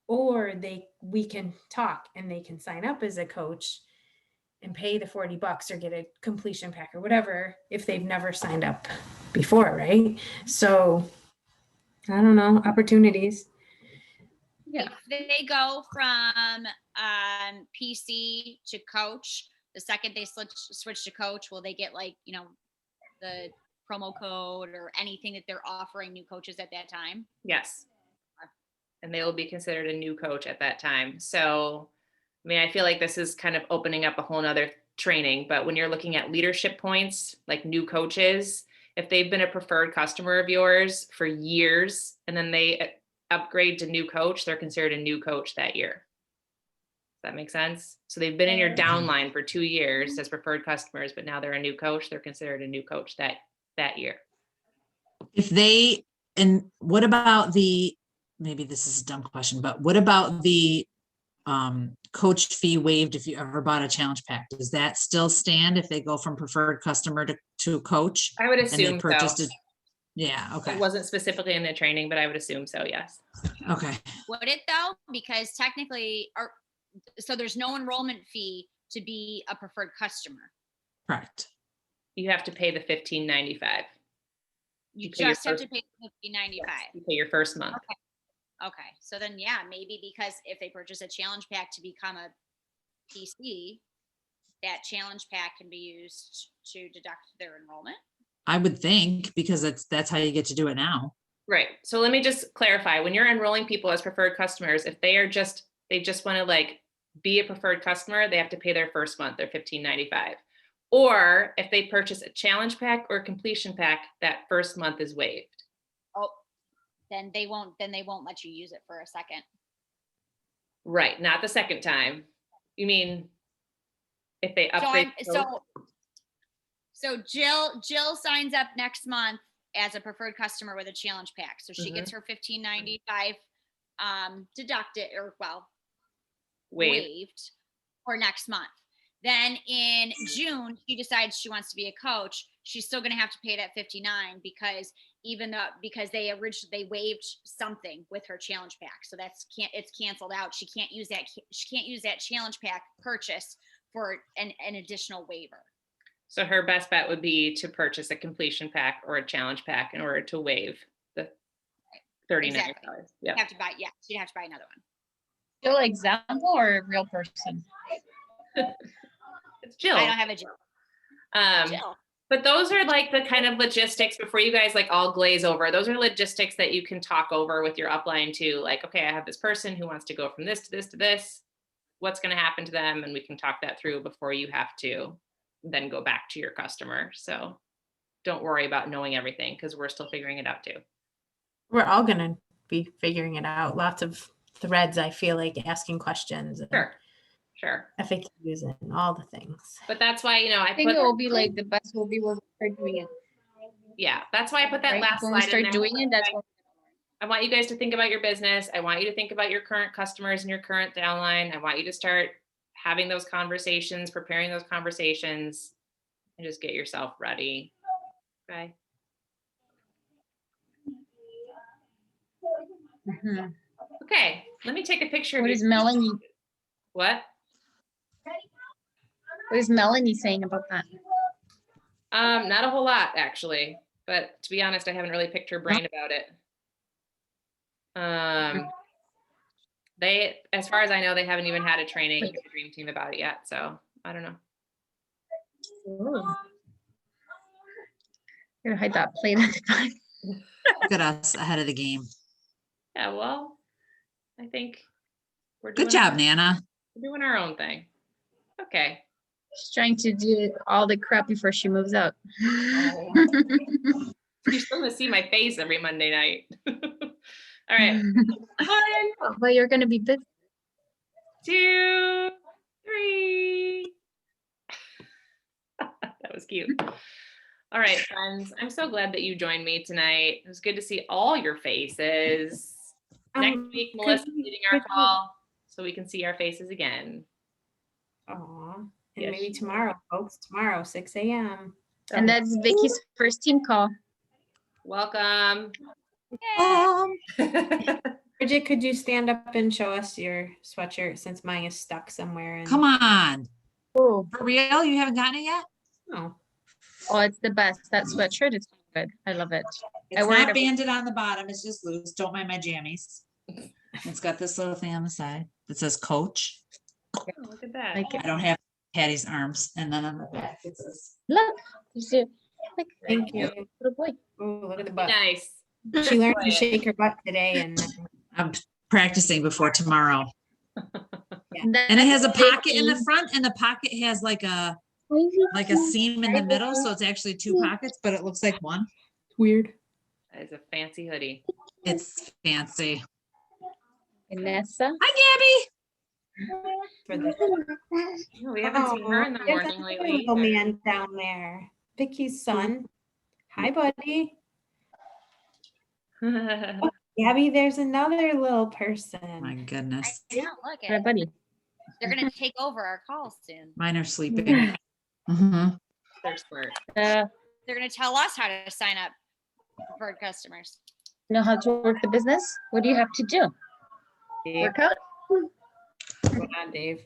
or we can talk and they can sign up as a coach and pay the $40 or get a completion pack or whatever if they've never signed up before, right? So I don't know, opportunities. Yeah. If they go from PC to coach, the second they switch to coach, will they get like, the promo code or anything that they're offering new coaches at that time? Yes. And they will be considered a new coach at that time. So, I mean, I feel like this is kind of opening up a whole nother training, but when you're looking at leadership points, like new coaches, if they've been a preferred customer of yours for years and then they upgrade to new coach, they're considered a new coach that year. Does that make sense? So they've been in your downline for 2 years as preferred customers, but now they're a new coach. They're considered a new coach that year. And what about maybe this is a dumb question, but what about the coach fee waived if you ever bought a challenge pack? Does that still stand if they go from preferred customer to coach? I would And they assume purchased so. it? Yeah, okay, It wasn't specifically in the training, but I would assume so, yes. okay. Would it though? Because technically, so there's no enrollment fee to be a preferred customer. Correct. You have to pay the $15.95. You pay your just have to first- pay $15.95. You pay your first month. Okay, so then maybe because if they purchase a challenge pack to become a PC, that challenge pack can be used to deduct their enrollment? I would think, because that's how you get to do it now. Right. So let me just clarify. When you're enrolling people as preferred customers, if they just want to like be a preferred customer, they have to pay their first month, their $15.95. Or if they purchase a challenge pack or a completion pack, that first month is waived. Oh, then they won't let you use it for a second. Right. Not the second time. You mean if they upgrade? So Jill signs up next month as a preferred customer with a challenge pack. So she gets her $15.95 deducted, or well, waived for next month. Then in June, she decides she wants to be a coach. She's still going to have to pay that $59 because they waived something with her challenge pack. So it's canceled out. She can't use that challenge pack purchase for an additional waiver. So her best bet would be to purchase a completion pack or a challenge pack in order to waive the $39. Exactly. Yeah. She'd have to buy another one. Still example or a real person? It's Jill. I don't have a Jill. Jill. But those are like the kind of logistics before you guys like all glaze over. Those are logistics that you can talk over with your upline too. Like, okay, I have this person who wants to go from this to this to this. What's going to happen to them? And we can talk that through before you have to then go back to your customer. So don't worry about knowing everything because we're still figuring it out too. We're all gonna be figuring it out. Lots of threads, I feel like, asking questions. and Sure. FAQs and all the things. But that's why, I think it will be like the best will be when we start doing it. Yeah, that's why I put that Right? last When slide we in start there. doing it, that's when I want you guys to think about your business. I want you to think about your current customers and your current downline. I want you to start having those conversations, preparing those conversations, and just get yourself ready. Okay. Mhm. Okay. Let me take a picture of What your is Melanie? What? What is Melanie saying about that? Not a whole lot actually, but to be honest, I haven't really picked her brain about it. They, as far as I know, they haven't even had a training with the dream team about it yet. So I don't know. Gonna hide that plate at the time. Look at us ahead of the game. Yeah, well, I think we're Good doing job, Nana. we're doing our own thing. Okay. She's trying to do all the crap before she moves out. You're still gonna see my face every Monday night. All right. 1, But you're gonna be busy. 2, 3. That was cute. All right, friends. I'm so glad that you joined me tonight. It was good to see all your faces. Next week, Melissa's leading our call, so we can see our faces again. Aw. And Yes. maybe tomorrow, folks. Tomorrow, 6 a.m. And that's Vicky's first team call. Welcome. Bridget, could you stand up and show us your sweatshirt since mine is stuck somewhere? And Come on. Oh, For real? You haven't gotten it yet? Oh, oh, it's the best. That sweatshirt is so good. I love it. It's wear it not every- banded on the bottom. It's just loose. Don't mind my jammies. It's got this little thing on the side that says coach. Oh, look at that. Like it. I don't have Patty's arms. And then on the back, it says, Look, there's a like thank you. little boy. Oh, look at the butt. Nice. She learned to shake her butt today, and I'm practicing before tomorrow. And And it has a pocket in the front, and the pocket has like a seam in the middle. So it's actually 2 pockets, but it looks like one. weird. That is a fancy hoodie. It's fancy. Vanessa. Hi, For the Oh, we haven't seen her in the there's morning another lately. little man down there, Vicky's son. Hi, buddy. Gabby, there's another little person. My goodness. Yeah, look Hi, at buddy. they're gonna take over our calls soon. Mine are sleeping. Mhm. They're smart. They're They're gonna tell us how to sign up preferred customers. know how to work the business. What do you have to do? Work out. Come on, Dave.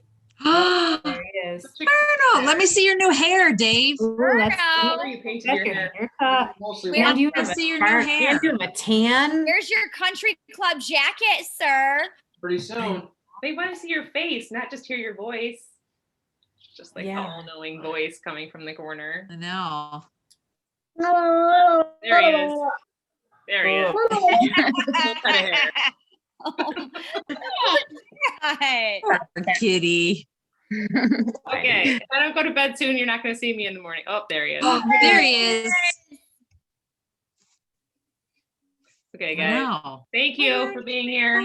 There he is. Bruno, let me see your new hair, Dave. Ooh, Virgo. Where you painted that's your your hair. haircut. Wait, And you Let's have see your a new tar- hair. and you have a tan. Here's your country club jacket, sir. Pretty soon. They want to see your face, not just hear your voice. just like the Yeah. all-knowing voice coming from the corner. I know. There he is. There he is. Full cut of hair. Oh my God. Poor kitty. Okay, if I don't go to bed soon, you're not going to see me in the morning. Oh, there he is. Oh, there he is. Okay, I guys. know. Thank you for being here.